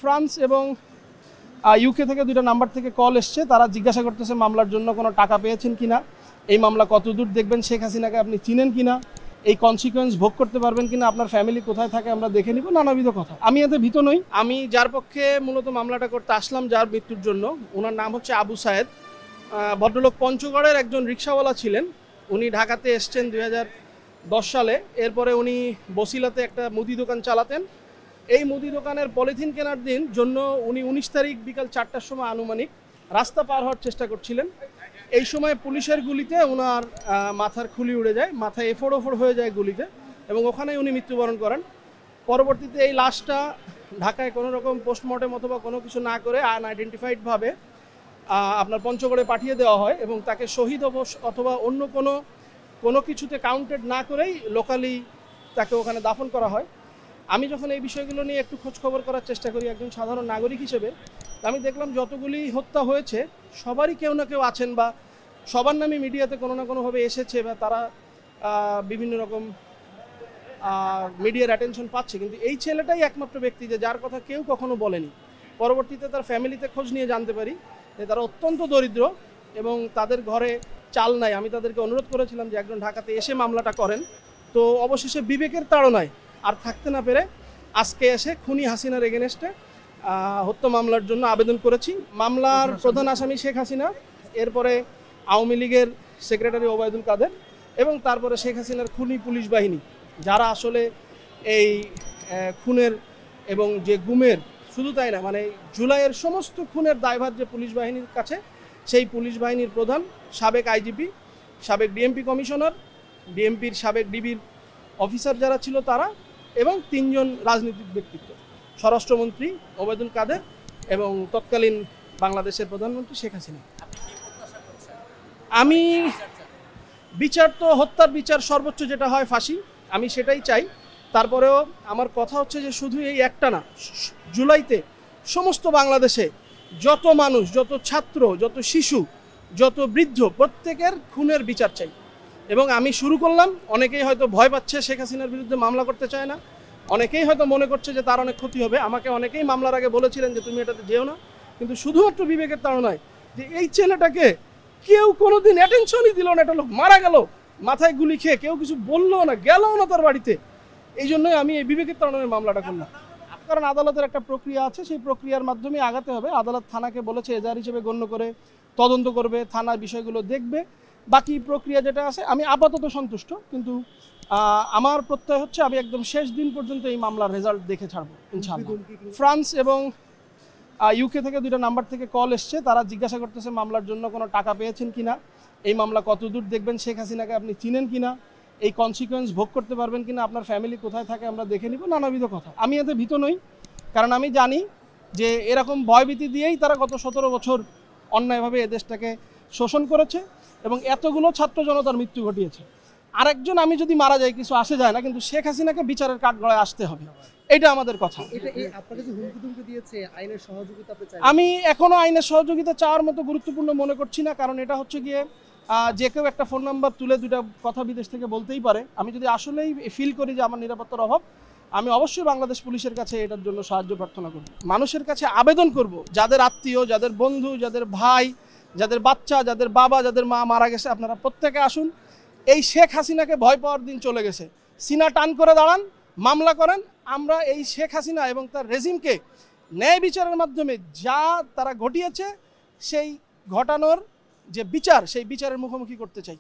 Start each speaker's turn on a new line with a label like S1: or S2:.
S1: France এবং UK থেকে দুইটা নাম্বার থেকে কল এসছে। তারা জিজ্ঞাসা করতেছে মামলার জন্য কোনো টাকা পেয়েছেন কিনা, এই মামলা কতদূর দেখবেন, শেখ হাসিনাকে আপনি চিনেন কিনা, এই কনসিকোয়েন্স ভোগ করতে পারবেন কিনা, আপনার ফ্যামিলি কোথায় থাকে আমরা দেখে নিব, নানাবিধ কথা। আমি এতে ভীত নই। আমি যার পক্ষে মূলত মামলাটা করতে আসলাম, যার মৃত্যুর জন্য, ওনার নাম হচ্ছে আবু সায়েদ। ভদ্রলোক পঞ্চগড়ের একজন রিক্সাওয়ালা ছিলেন। উনি ঢাকাতে এসছেন 2010 সালে। এরপরে উনি বসিলাতে একটা মুদি দোকান চালাতেন। এই মুদি দোকানের পলিথিন কেনার দিন জন্য উনি 19 তারিখ বিকাল 4টার সময় আনুমানিক রাস্তা পার হওয়ার চেষ্টা করছিলেন। এই সময় পুলিশের গুলিতে ওনার মাথার খুলি উড়ে যায়, মাথায় এফোড় ওফোড় হয়ে যায় গুলিতে, এবং ওখানেই উনি মৃত্যুবরণ করেন। পরবর্তীতে এই লাশটা ঢাকায় কোনো রকম পোস্টমর্টেম অথবা কোনো কিছু না করে আনআইডেন্টিফাইডভাবে আপনার পঞ্চগড়ে পাঠিয়ে দেওয়া হয়, এবং তাকে শহীদ অথবা অন্য কোনো কিছুতে কাউন্টেড না করেই লোকালি তাকে ওখানে দাফন করা হয়। আমি যখন এই বিষয়গুলো নিয়ে একটু খোঁজখবর করার চেষ্টা করি একজন সাধারণ নাগরিক হিসেবে, আমি দেখলাম যতগুলি হত্যা হয়েছে সবারই কেউ না কেউ আছেন, বা সবার নামে মিডিয়াতে কোনো না কোনোভাবে এসেছে, বা তারা বিভিন্ন রকম মিডিয়ার অ্যাটেনশন পাচ্ছে। কিন্তু এই ছেলেটাই একমাত্র ব্যক্তি যে যার কথা কেউ কখনো বলেনি। পরবর্তীতে তার ফ্যামিলিতে খোঁজ নিয়ে জানতে পারি যে তারা অত্যন্ত দরিদ্র এবং তাদের ঘরে চাল নাই। আমি তাদেরকে অনুরোধ করেছিলাম যে একজন ঢাকাতে এসে মামলাটা করেন। তো অবশেষে বিবেকের তাড়নায় আর থাকতে না পেরে আজকে এসে খুনি হাসিনার এগেনস্টে হত্যা মামলার জন্য আবেদন করেছি। মামলার প্রধান আসামি শেখ হাসিনা, এরপরে আওয়ামী লীগের সেক্রেটারি ওবায়দুল কাদের, এবং তারপরে শেখ হাসিনার খুনি পুলিশ বাহিনী, যারা আসলে এই খুনের এবং যে গুমের, শুধু তাই না, মানে জুলাইয়ের সমস্ত খুনের দায়ভার যে পুলিশ বাহিনীর কাছে, সেই পুলিশ বাহিনীর প্রধান সাবেক আইজিপি, সাবেক ডিএমপি কমিশনার, ডিএমপির সাবেক ডিবির অফিসার যারা ছিল তারা, এবং 3 জন রাজনৈতিক ব্যক্তিত্ব, স্বরাষ্ট্রমন্ত্রী ওবায়দুল কাদের এবং তৎকালীন বাংলাদেশের প্রধানমন্ত্রী শেখ হাসিনা। আমি বিচার তো হত্যার বিচার সর্বোচ্চ যেটা হয় ফাঁসি, আমি সেটাই চাই। তারপরেও আমার কথা হচ্ছে যে শুধু এই একটা না, জুলাইতে সমস্ত বাংলাদেশে যত মানুষ, যত ছাত্র, যত শিশু, যত বৃদ্ধ, প্রত্যেকের খুনের বিচার চাই। এবং আমি শুরু করলাম, অনেকেই হয়তো ভয় পাচ্ছে, শেখ হাসিনার বিরুদ্ধে মামলা করতে চায় না, অনেকেই হয়তো মনে করছে যে তার অনেক ক্ষতি হবে। আমাকে অনেকেই মামলার আগে বলেছিলেন যে তুমি এটাতে যেও না, কিন্তু শুধুমাত্র বিবেকের তাড়নায় যে এই ছেলেটাকে কেউ কোনোদিন অ্যাটেনশনই দিল না, একটা লোক মারা গেল মাথায় গুলি খেয়ে, কেউ কিছু বললো না, গেলও না তার বাড়িতে, এই জন্যই আমি এই বিবেকের তাড়নায় মামলাটা করলাম। কারণ আদালতের একটা প্রক্রিয়া আছে, সেই প্রক্রিয়ার মাধ্যমে আগাতে হবে। আদালত থানাকে বলেছে এজাহার হিসেবে গণ্য করে তদন্ত করবে, থানা বিষয়গুলো দেখবে। বাকি প্রক্রিয়া যেটা আছে, আমি আপাতত সন্তুষ্ট, কিন্তু আমার প্রত্যয় হচ্ছে আমি একদম শেষ দিন পর্যন্ত এই মামলার রেজাল্ট দেখে ছাড়বো ইনশাআল্লাহ। ফ্রান্স এবং ইউকে থেকে দুইটা নাম্বার থেকে কল এসছে। তারা জিজ্ঞাসা করতেছে মামলার জন্য কোনো টাকা পেয়েছেন কিনা, এই মামলা কতদূর দেখবেন, শেখ হাসিনাকে আপনি চিনেন কিনা, এই কনসিকোয়েন্স ভোগ করতে পারবেন কিনা, আপনার ফ্যামিলি কোথায় থাকে আমরা দেখে নিব, নানাবিধ কথা। আমি এতে ভীত নই, কারণ আমি জানি যে এরকম ভয়ভীতি দিয়েই তারা গত 17 বছর অন্যায়ভাবে এ দেশটাকে শোষণ করেছে এবং এতগুলো ছাত্র জনতার মৃত্যু ঘটিয়েছে। আরেকজন আমি যদি মারা যাই কিছু আসে যায় না, কিন্তু শেখ হাসিনাকে বিচারের কাঠগড়ায় আসতে হবে, এটা আমাদের কথা। আমি এখনো আইনের সহযোগিতা চাওয়ার মতো গুরুত্বপূর্ণ মনে করছি না, কারণ এটা হচ্ছে গিয়ে যে কেউ একটা ফোন নাম্বার তুলে দুইটা কথা বিদেশ থেকে বলতেই পারে। আমি যদি আসলেই ফিল করি যে আমার নিরাপত্তার অভাব, আমি অবশ্যই বাংলাদেশ পুলিশের কাছে এটার জন্য সাহায্য প্রার্থনা করব, মানুষের কাছে আবেদন করব, যাদের আত্মীয়, যাদের বন্ধু, যাদের ভাই, যাদের বাচ্চা, যাদের বাবা, যাদের মা মারা গেছে, আপনারা প্রত্যেকে আসুন। এই শেখ হাসিনাকে ভয় পাওয়ার দিন চলে গেছে, সিনা টান করে দাঁড়ান, মামলা করেন। আমরা এই শেখ হাসিনা এবং তার রেজিমকে ন্যায় বিচারের মাধ্যমে যা তারা ঘটিয়েছে, সেই ঘটানোর যে বিচার, সেই বিচারের মুখোমুখি করতে চাই।